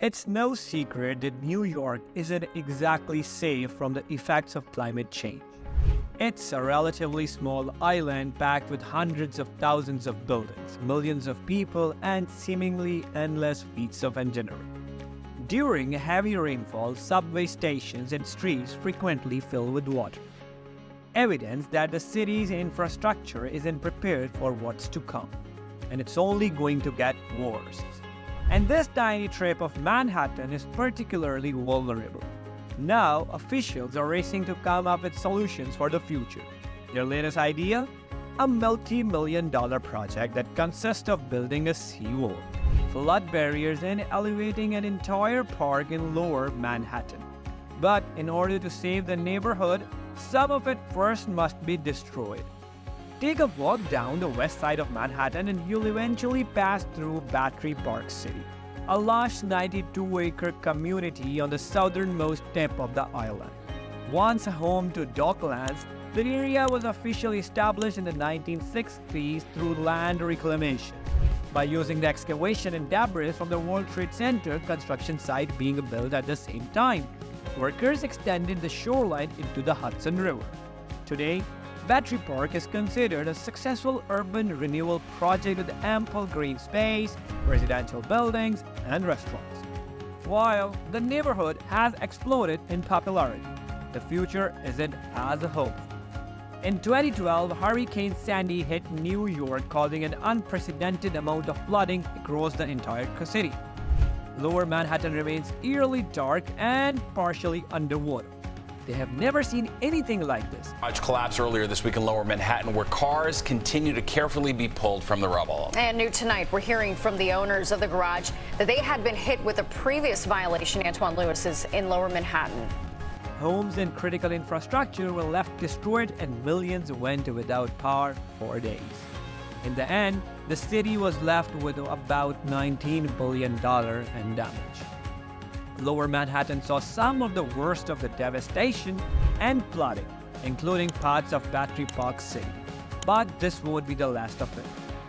It's no secret that New York isn't exactly safe from the effects of climate change. It's a relatively small island packed with hundreds of thousands of buildings, millions of people, and seemingly endless feats of engineering. During heavy rainfall, subway stations and streets frequently fill with water. Evidence that the city's infrastructure isn't prepared for what's to come, and it's only going to get worse. And this tiny strip of Manhattan is particularly vulnerable. Now, officials are racing to come up with solutions for the future. Their latest idea? A multi-million-dollar project that consists of building a seawall, flood barriers, and elevating an entire park in lower Manhattan. But in order to save the neighborhood, some of it first must be destroyed. Take a walk down the west side of Manhattan and you'll eventually pass through Battery Park City, a lush 92-acre community on the southernmost tip of the island. Once home to docklands, the area was officially established in the 1960s through land reclamation, by using the excavation and debris from the World Trade Center construction site being built at the same time. Workers extended the shoreline into the Hudson River. Today, Battery Park is considered a successful urban renewal project with ample green space, residential buildings, and restaurants. While the neighborhood has exploded in popularity, the future isn't as hopeful. In 2012, Hurricane Sandy hit New York, causing an unprecedented amount of flooding across the entire city. Lower Manhattan remains eerily dark and partially underwater. They have never seen anything like this. Garage collapse earlier this week in Lower Manhattan, where cars continue to carefully be pulled from the rubble. And new tonight, we're hearing from the owners of the garage that they had been hit with a previous violation. Antoine Lewis is in Lower Manhattan. Homes and critical infrastructure were left destroyed and millions went without power for days. In the end, the city was left with about $19 billion in damage. Lower Manhattan saw some of the worst of the devastation and flooding, including parts of Battery Park City. But this won't be the last of it.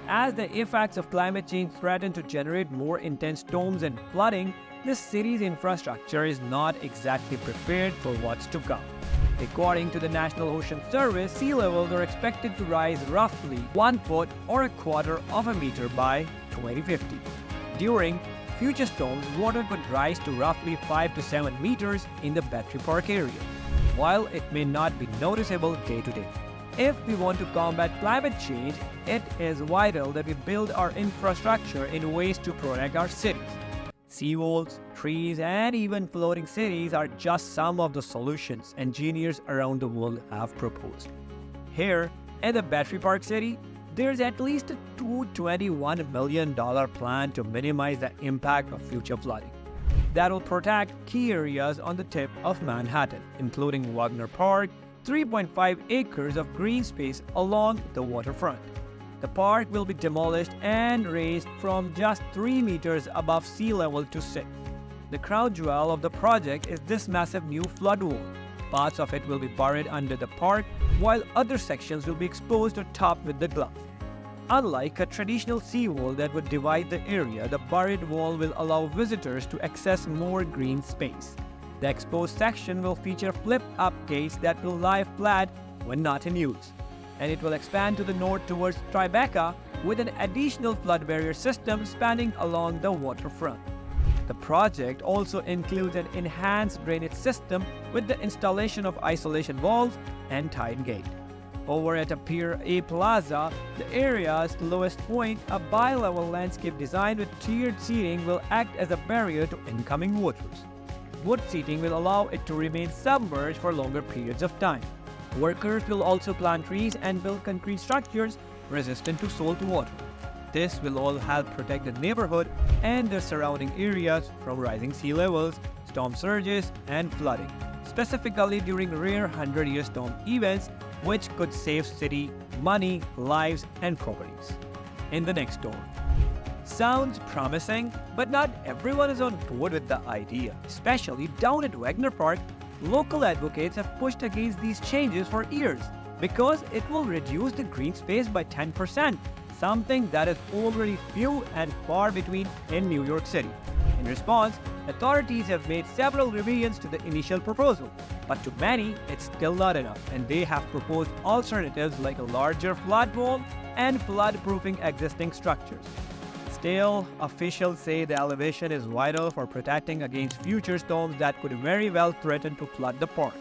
As the effects of climate change threaten to generate more intense storms and flooding, the city's infrastructure is not exactly prepared for what's to come. According to the National Ocean Service, sea levels are expected to rise roughly 1 foot or a quarter of a meter by 2050. During future storms, water could rise to roughly 5 to 7 meters in the Battery Park area, while it may not be noticeable day to day. If we want to combat climate change, it is vital that we build our infrastructure in ways to protect our cities. Seawalls, trees, and even floating cities are just some of the solutions engineers around the world have proposed. Here, in the Battery Park City, there's at least a $221 million plan to minimize the impact of future flooding. That will protect key areas on the tip of Manhattan, including Wagner Park, 3.5 acres of green space along the waterfront. The park will be demolished and raised from just 3 meters above sea level to 6. The crown jewel of the project is this massive new flood wall. Parts of it will be buried under the park, while other sections will be exposed or topped with the glass. Unlike a traditional seawall that would divide the area, the buried wall will allow visitors to access more green space. The exposed section will feature flip-up gates that will lie flat when not in use, and it will expand to the north towards Tribeca with an additional flood barrier system spanning along the waterfront. The project also includes an enhanced drainage system with the installation of isolation walls and tide gate. Over at Pier A Plaza, the area's lowest point, a bi-level landscape design with tiered seating will act as a barrier to incoming waters. Wood seating will allow it to remain submerged for longer periods of time. Workers will also plant trees and build concrete structures resistant to salt water. This will all help protect the neighborhood and the surrounding areas from rising sea levels, storm surges, and flooding, specifically during rare 100-year storm events, which could save city money, lives, and properties in the next storm. Sounds promising, but not everyone is on board with the idea. Especially down at Wagner Park, local advocates have pushed against these changes for years because it will reduce the green space by 10%, something that is already few and far between in New York City. In response, Authorities have made several revisions to the initial proposal, but to many, it's still not enough, and they have proposed alternatives like a larger flood wall and flood-proofing existing structures. Still, officials say the elevation is vital for protecting against future storms that could very well threaten to flood the park.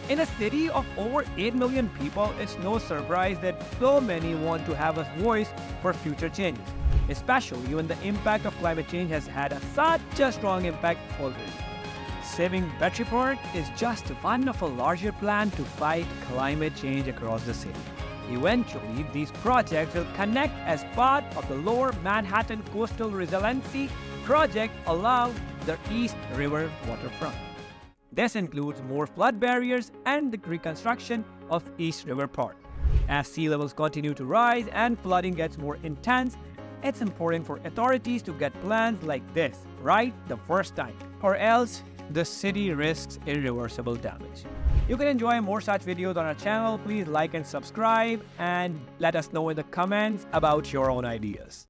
In a city of over 8 million people, it's no surprise that so many want to have a voice for future changes, especially when the impact of climate change has had such a strong impact already. Saving Battery Park is just one of a larger plan to fight climate change across the city. Eventually, these projects will connect as part of the Lower Manhattan Coastal Resiliency Project along the East River waterfront. This includes more flood barriers and the reconstruction of East River Park. As sea levels continue to rise and flooding gets more intense, it's important for authorities to get plans like this right the first time, or else the city risks irreversible damage. You can enjoy more such videos on our channel. Please like and subscribe and let us know in the comments about your own ideas.